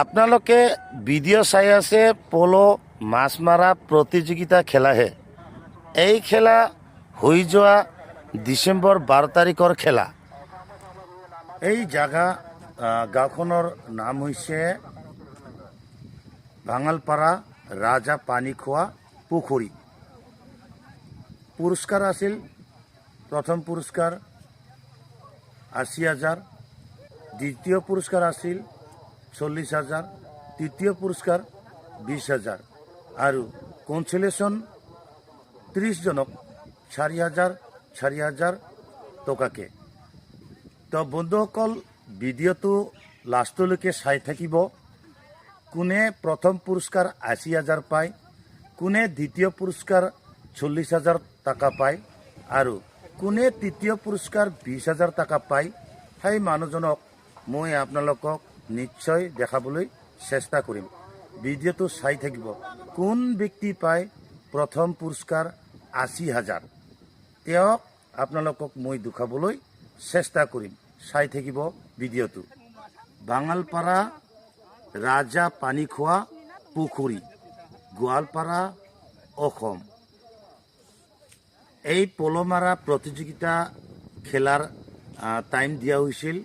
আপোনালোকে ভিডিঅ' চাই আছে পল' মাছ মৰা প্ৰতিযোগিতা খেলাহে। এই খেলা হৈ যোৱা ডিচেম্বৰ 12 তাৰিখৰ খেলা। এই জাগা গাঁওখনৰ নাম হৈছে ভাঙালপাৰা ৰাজা পানী খোৱা পুখুৰী। পুৰস্কাৰ আছিল প্ৰথম পুৰস্কাৰ 80,000, দ্বিতীয় পুৰস্কাৰ আছিল 40,000, তৃতীয় পুৰস্কাৰ 20,000 আৰু কনচলেশ্যন 30 জনক 4,000 টকাকে। তো বন্ধুসকল, ভিডিঅ'টো লাষ্টলৈকে চাই থাকিব। কোনে প্ৰথম পুৰস্কাৰ 80,000 পায়, কোনে দ্বিতীয় পুৰস্কাৰ 40,000 টকা পায় আৰু কোনে তৃতীয় পুৰস্কাৰ 20,000 টকা পায়, সেই মানুহজনক মই আপোনালোকক নিশ্চয় দেখাবলৈ চেষ্টা কৰিম। ভিডিঅ'টো চাই থাকিব। কোন ব্যক্তি পায় প্ৰথম পুৰস্কাৰ 80,000, তেওঁক আপোনালোকক মই দেখাবলৈ চেষ্টা কৰিম। চাই থাকিব ভিডিঅ'টো। ভাঙালপাৰা ৰাজা পানী খোৱা পুখুৰী, গোৱালপাৰা, অসম। এই পল' মাৰা প্ৰতিযোগিতা খেলাৰ টাইম দিয়া হৈছিল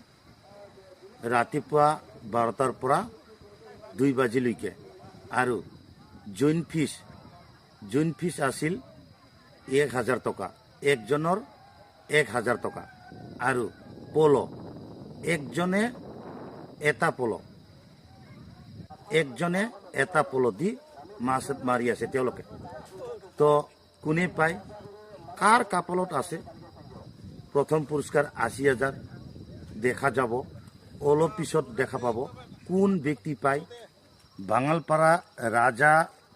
ৰাতিপুৱা 12টাৰ পৰা 2 বাজিলৈকে আৰু জইন ফিজ আছিল 1,000 টকা, একজনৰ 1,000 টকা আৰু পল' একজনে এটা পল' দি মাছ মাৰি আছে তেওঁলোকে। তো কোনে পায়, কাৰ কাপলত আছে প্ৰথম পুৰস্কাৰ 80,000 দেখা যাব। অলপ পিছত দেখা পাব কোন ব্যক্তি পায়। ভাঙালপাৰা ৰাজা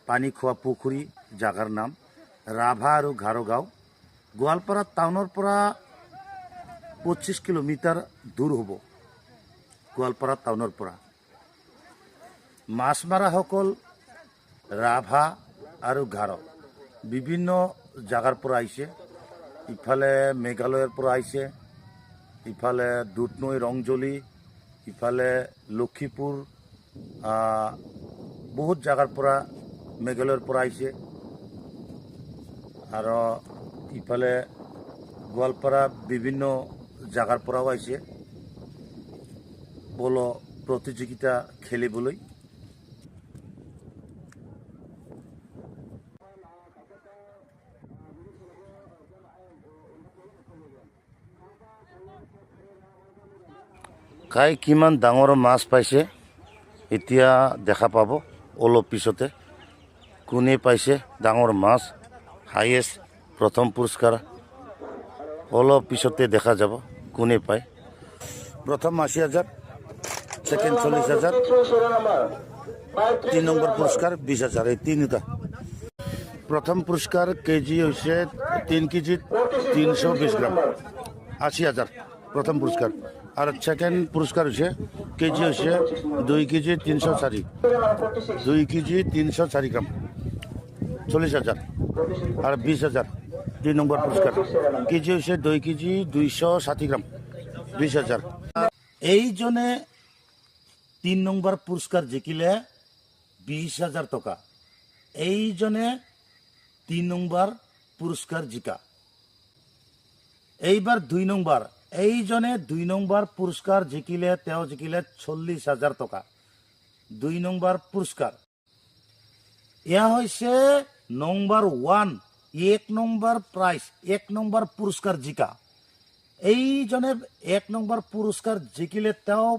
পানী খোৱা পুখুৰী জাগাৰ নাম ৰাভা আৰু ঘাৰো গাঁও, গোৱালপাৰা টাউনৰ পৰা 25 কিলোমিটাৰ দূৰ হ'ব। গোৱালপাৰা টাউনৰ পৰা মাছ মৰাসকল ৰাভা আৰু ঘাৰো বিভিন্ন জাগাৰ পৰা আহিছে। ইফালে মেঘালয়ৰ পৰা আহিছে, ইফালে দুধনৈ ৰংজলি, ইফালে লক্ষীপুৰ, বহুত জাগাৰ পৰা মেঘালয়ৰ পৰা আহিছে আৰু ইফালে গোৱালপাৰা বিভিন্ন জাগাৰ পৰাও আহিছে পল' প্ৰতিযোগিতা খেলিবলৈ। কাই কিমান ডাঙৰ মাছ পাইছে এতিয়া দেখা পাব অলপ পিছতে। কোনে পাইছে ডাঙৰ মাছ, হাইয়েষ্ট প্ৰথম পুৰস্কাৰ, অলপ পিছতে দেখা যাব কোনে পায়। প্ৰথম 80,000, ছেকেণ্ড 40,000, 3 নম্বৰ পুৰস্কাৰ 20,000, এই তিনিটা। প্ৰথম পুৰস্কাৰ কেজি হৈছে 3 কেজিত 320 গ্ৰাম, 80,000 প্ৰথম পুৰস্কাৰ। আর সেকেন্ড পুরস্কার হচ্ছে কেজি হচ্ছে 2 কেজি 304, 2 কেজি 304 গ্রাম, 40,000 আর 20,000 2 নম্বর পুরস্কার। কেজি হচ্ছে 2 কেজি 260 গ্রাম, 20,000। এইজনে 3 নম্বর পুরস্কার জিকিলে 20,000 টাকা। এইজনে 3 নম্বর পুরস্কার জিকা। এইবার 2 নম্বর, এইজনে 2 নম্বৰ পুৰস্কাৰ জিকিলে, তেওঁ জিকিলে 40,000 টকা, 2 নম্বৰ পুৰস্কাৰ। এয়া হৈছে নম্বৰ 1, 1 নম্বৰ প্ৰাইজ, 1 নম্বৰ পুৰস্কাৰ জিকা। এইজনে 1 নম্বৰ পুৰস্কাৰ জিকিলে, তেওঁ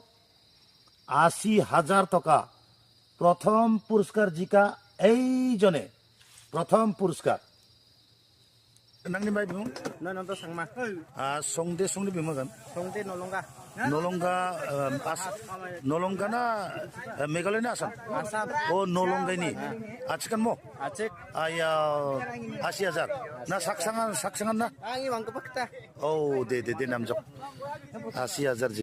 80,000 টকা। প্ৰথম পুৰস্কাৰ জিকা এইজনে, প্ৰথম পুৰস্কাৰ। Nang ni mai bimong? Nonton sangma. Songde bimong kan? Songde nolongga. Nolongga na Meghalaya na Assam. Asam. Oh, nolongga ini. Acikan mo? Acik. Aya 80,000. Na saksangan na? Angi wang kepak ta. Oh, de namjok. 80,000.